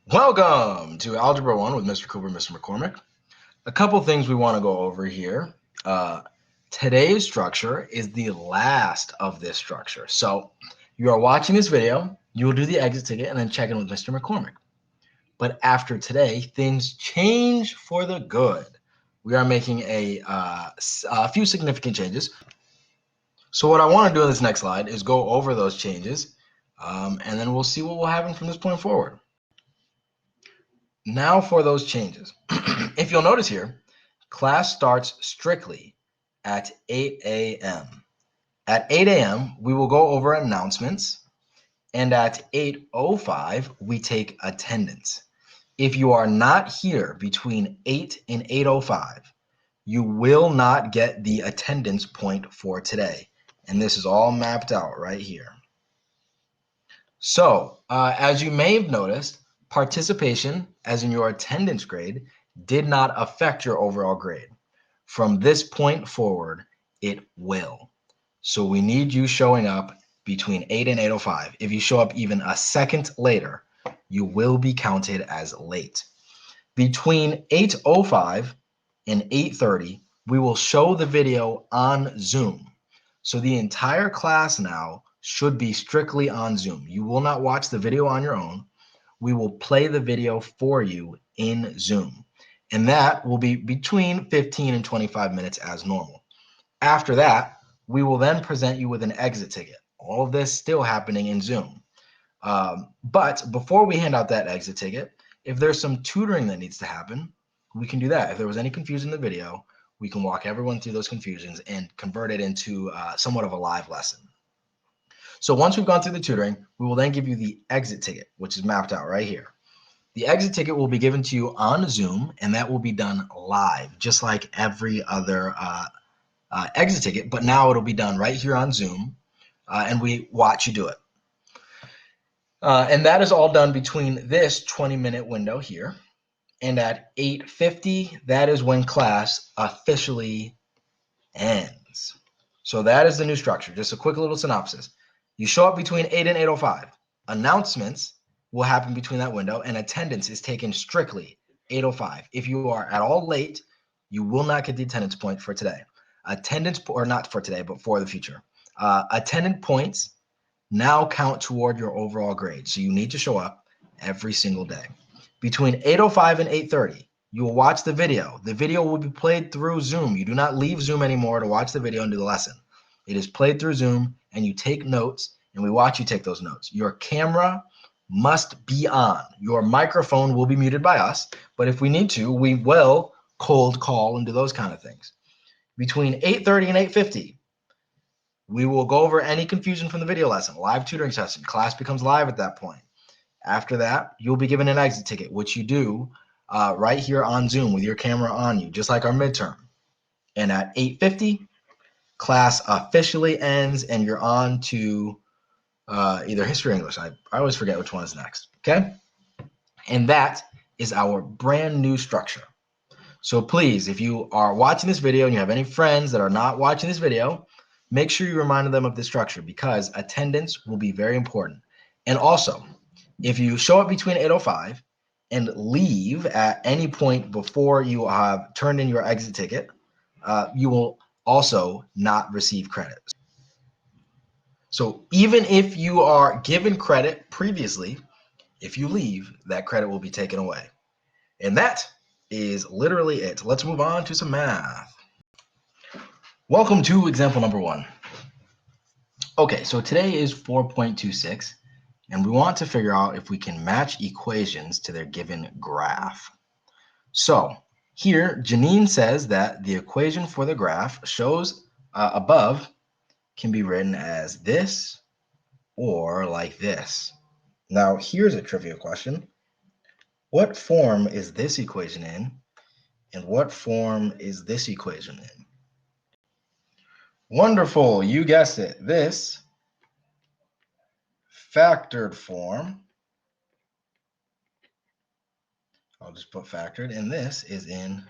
Welcome to Algebra 1 with Mr. Cooper and Mr. McCormick. A couple things we want to go over here. Today's structure is the last of this structure. So you are watching this video, you will do the exit ticket and then check in with Mr. McCormick. But after today, things change for the good. We are making a few significant changes. So what I want to do in this next slide is go over those changes, and then we'll see what will happen from this point forward. Now for those changes. If you'll notice here, class starts strictly at 8 a.m. At 8 a.m., we will go over announcements, and at 8:05, we take attendance. If you are not here between 8 and 8:05, you will not get the attendance point for today. And this is all mapped out right here. So, as you may have noticed, participation, as in your attendance grade, did not affect your overall grade. From this point forward, it will. So we need you showing up between 8 and 8:05. If you show up even a second later, you will be counted as late. Between 8:05 and 8:30, we will show the video on Zoom. So the entire class now should be strictly on Zoom. You will not watch the video on your own. We will play the video for you in Zoom. And that will be between 15 and 25 minutes as normal. After that, we will then present you with an exit ticket. All of this still happening in Zoom. But before we hand out that exit ticket, if there's some tutoring that needs to happen, we can do that. If there was any confusion in the video, we can walk everyone through those confusions and convert it into somewhat of a live lesson. So once we've gone through the tutoring, we will then give you the exit ticket, which is mapped out right here. The exit ticket will be given to you on Zoom, and that will be done live, just like every other exit ticket, but now it'll be done right here on Zoom, and we watch you do it. And that is all done between this 20-minute window here, and at 8:50, that is when class officially ends. So that is the new structure. Just a quick little synopsis. You show up between 8 and 8:05. Announcements will happen between that window, and attendance is taken strictly 8:05. If you are at all late, you will not get the attendance point for today. Attendance, or not for today, but for the future. Attendance points now count toward your overall grade. So you need to show up every single day. Between 8:05 and 8:30, you will watch the video. The video will be played through Zoom. You do not leave Zoom anymore to watch the video and do the lesson. It is played through Zoom, and you take notes, and we watch you take those notes. Your camera must be on. Your microphone will be muted by us, but if we need to, we will cold call and do those kind of things. Between 8:30 and 8:50, we will go over any confusion from the video lesson, live tutoring session. Class becomes live at that point. After that, you'll be given an exit ticket, which you do right here on Zoom with your camera on you, just like our midterm. And at 8:50, class officially ends, and you're on to either history or English. I always forget which one is next, okay? And that is our brand new structure. So please, if you are watching this video and you have any friends that are not watching this video, make sure you remind them of this structure, because attendance will be very important. And also, if you show up between 8:05 and leave at any point before you have turned in your exit ticket, you will also not receive credit. So even if you are given credit previously, if you leave, that credit will be taken away. And that is literally it. Let's move on to some math. Welcome to example number 1. Okay, so today is 4.26, and we want to figure out if we can match equations to their given graph. So here, Janine says that the equation for the graph shows above can be written as this or like this. Now, here's a trivia question. What form is this equation in, and what form is this equation in? Wonderful, you guessed it. This factored form, I'll just put factored, and this is in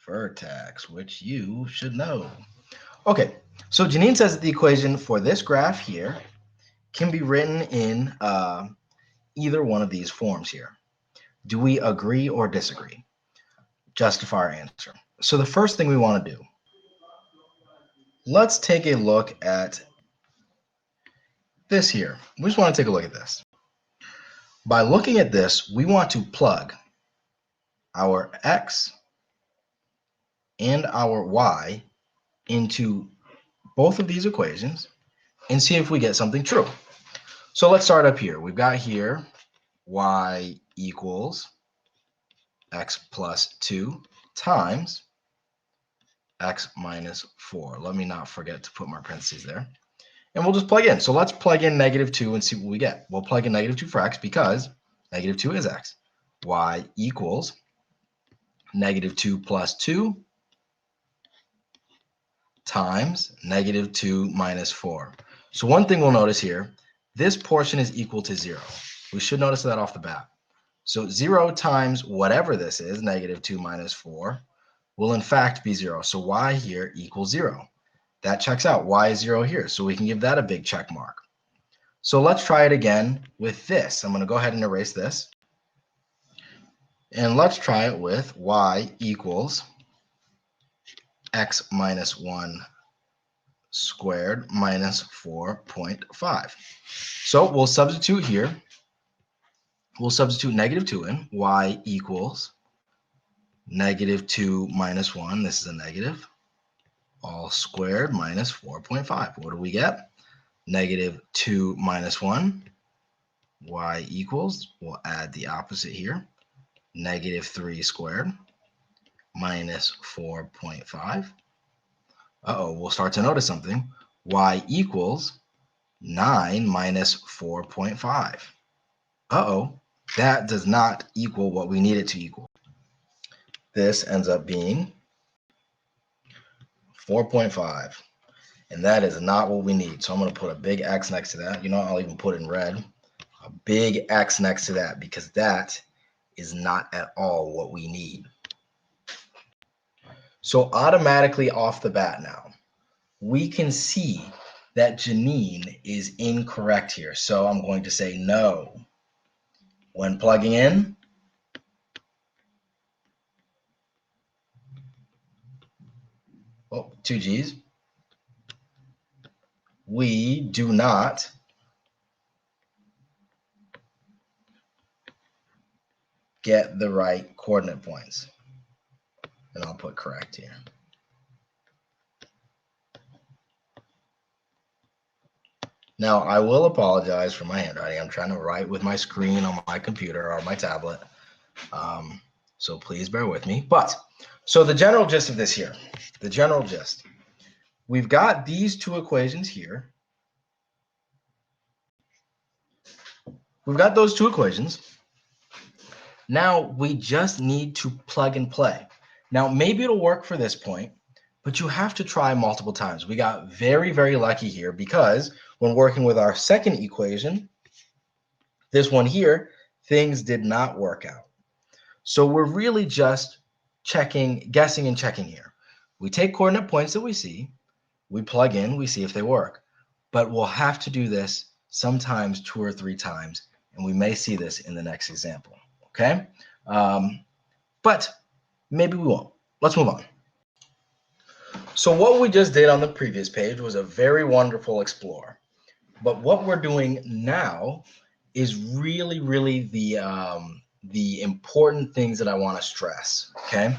vertex, which you should know. Okay, so Janine says that the equation for this graph here can be written in either one of these forms here. Do we agree or disagree? Justify our answer. So the first thing we want to do, let's take a look at this here. We just want to take a look at this. By looking at this, we want to plug our x and our y into both of these equations and see if we get something true. So let's start up here. We've got here y equals x plus 2 times x minus 4. Let me not forget to put my parentheses there. And we'll just plug in. So let's plug in -2 and see what we get. We'll plug in -2 for x because -2 is x. Y equals -2 plus 2 times -2 minus 4. So one thing we'll notice here, this portion is equal to 0. We should notice that off the bat. So 0 times whatever this is, -2 minus 4, will in fact be 0. So y here equals 0. That checks out. Y is 0 here. So we can give that a big check mark. So let's try it again with this. I'm going to go ahead and erase this. And let's try it with y equals x minus 1 squared minus 4.5. So we'll substitute here. We'll substitute -2 in. Y equals -2 minus 1. This is a negative. All squared minus 4.5. What do we get? -2 minus 1. Y equals, we'll add the opposite here, -3 squared minus 4.5. We'll start to notice something. Y equals 9 minus 4.5. That does not equal what we need it to equal. This ends up being 4.5. And that is not what we need. So I'm going to put a big X next to that. You know, I'll even put it in red. A big X next to that because that is not at all what we need. So automatically off the bat now, we can see that Janine is incorrect here. So I'm going to say no. When plugging in, two G's, we do not get the right coordinate points. And I'll put correct here. Now, I will apologize for my handwriting. I'm trying to write with my screen on my computer or my tablet. So please bear with me. So the general gist of this here, the general gist, we've got these two equations here. We've got those two equations. Now we just need to plug and play. Now, maybe it'll work for this point, but you have to try multiple times. We got very, very lucky here because when working with our second equation, this one here, things did not work out. So we're really just guessing and checking here. We take coordinate points that we see, we plug in, we see if they work. But we'll have to do this sometimes 2 or 3 times, and we may see this in the next example, okay? But maybe we won't. Let's move on. So what we just did on the previous page was a very wonderful explore. But what we're doing now is really, really the important things that I want to stress, okay?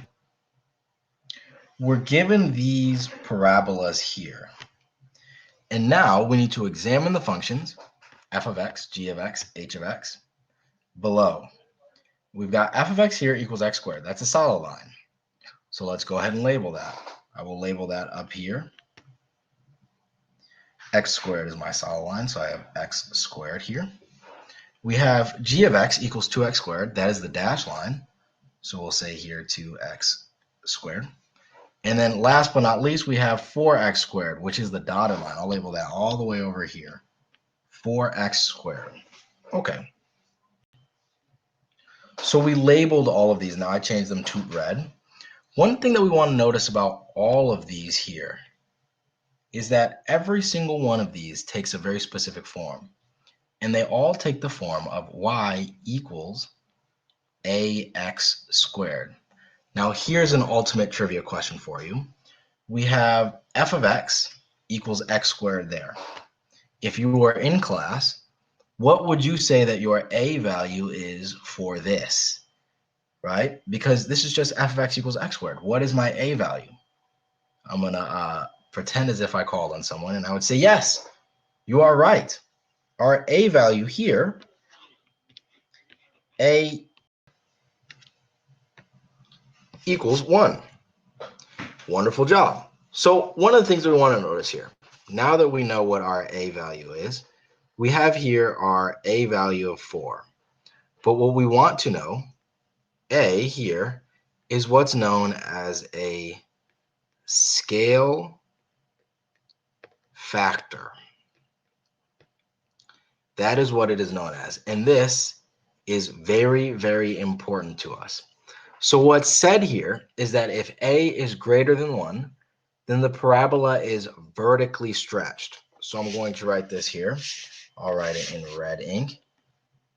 We're given these parabolas here. And now we need to examine the functions, f of x, g of x, h of x, below. We've got f of x here equals x squared. That's a solid line. So let's go ahead and label that. I will label that up here. X squared is my solid line, so I have x squared here. We have g of x equals 2x squared. That is the dashed line. So we'll say here 2x squared. And then last but not least, we have 4x squared, which is the dotted line. I'll label that all the way over here. 4x squared. Okay. So we labeled all of these. Now I changed them to red. One thing that we want to notice about all of these here is that every single one of these takes a very specific form. and they all take the form of y equals ax squared. Now here's an ultimate trivia question for you. We have f of x equals x squared there. If you were in class, what would you say that your a value is for this, right? Because this is just f of x equals x squared. What is my a value? I'm going to pretend as if I called on someone, and I would say, yes, you are right. Our a value here, a equals 1. Wonderful job. So one of the things we want to notice here, now that we know what our a value is, we have here our a value of 4. But what we want to know, a here, is what's known as a scale factor. That is what it is known as. And this is very, very important to us. So what's said here is that if a is greater than 1, then the parabola is vertically stretched. So I'm going to write this here. I'll write it in red ink.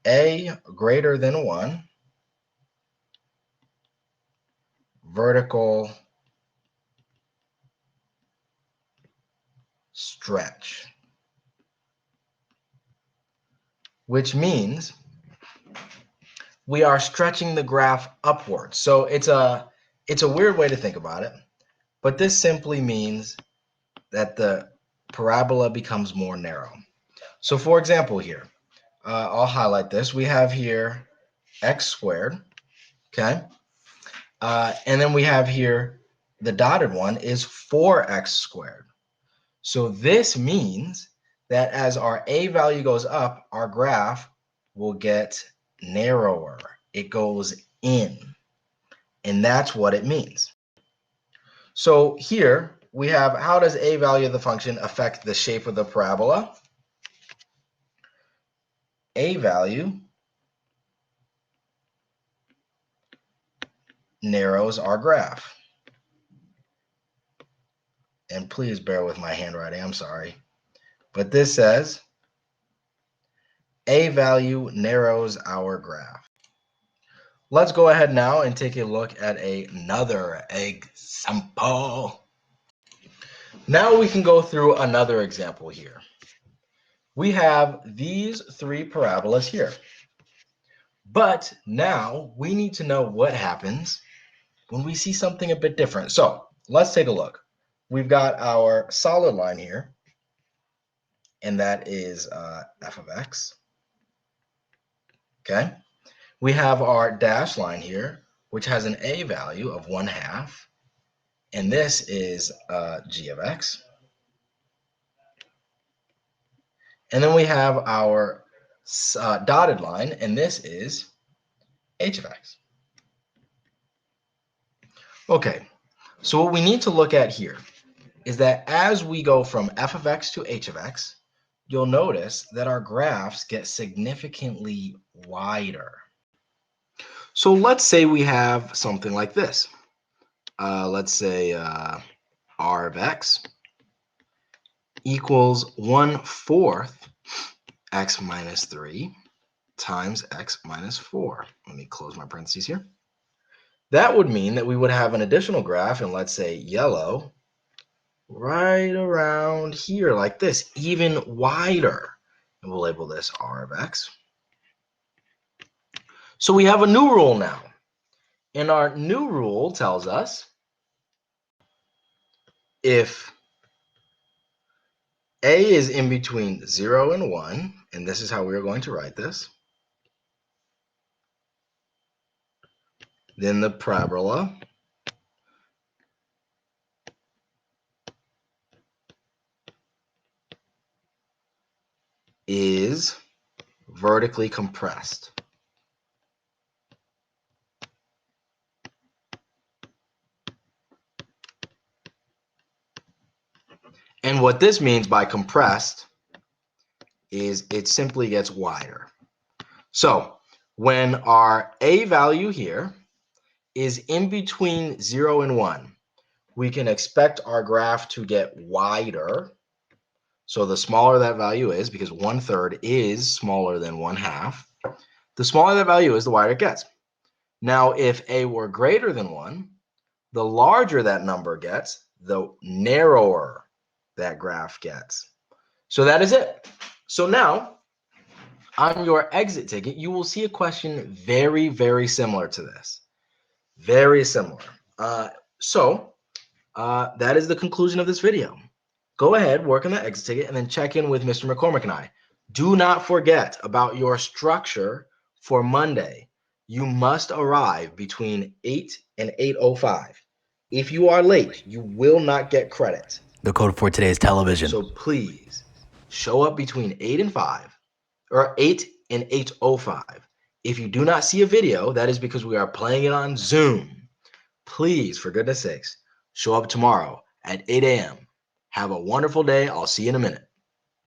A greater than 1, vertical stretch, which means we are stretching the graph upwards. So it's a weird way to think about it, but this simply means that the parabola becomes more narrow. So for example here, I'll highlight this. We have here x squared, okay? And then we have here the dotted one is 4x squared. So this means that as our a value goes up, our graph will get narrower. It goes in. And that's what it means. So here we have, how does a value of the function affect the shape of the parabola? A value narrows our graph. And please bear with my handwriting, I'm sorry. But this says a value narrows our graph. Let's go ahead now and take a look at another example. Now we can go through another example here. We have these 3 parabolas here. But now we need to know what happens when we see something a bit different. So let's take a look. We've got our solid line here, and that is f of x. Okay. We have our dashed line here, which has an a value of 1/2, and this is g of x. And then we have our dotted line, and this is h of x. Okay, so what we need to look at here is that as we go from f of x to h of x, you'll notice that our graphs get significantly wider. So let's say we have something like this. Let's say r of x equals 1/4 x minus 3 times x minus 4. Let me close my parentheses here. That would mean that we would have an additional graph in, let's say, yellow, right around here like this, even wider. And we'll label this r of x. So we have a new rule now. And our new rule tells us if a is in between 0 and 1, and this is how we're going to write this, then the parabola is vertically compressed. And what this means by compressed is it simply gets wider. So when our a value here is in between 0 and 1, we can expect our graph to get wider. So the smaller that value is, because 1/3 is smaller than 1/2, the smaller that value is, the wider it gets. Now, if a were greater than 1, the larger that number gets, the narrower that graph gets. So that is it. So now, on your exit ticket, you will see a question very, very similar to this. Very similar. That is the conclusion of this video. Go ahead, work on the exit ticket, and then check in with Mr. McCormick and I. Do not forget about your structure for Monday. You must arrive between 8 and 8:05. If you are late, you will not get credit. The code for today's television. So please show up between 8 and 5, or 8 and 8:05. If you do not see a video, that is because we are playing it on Zoom. Please, for goodness sakes, show up tomorrow at 8 a.m. Have a wonderful day. I'll see you in a minute.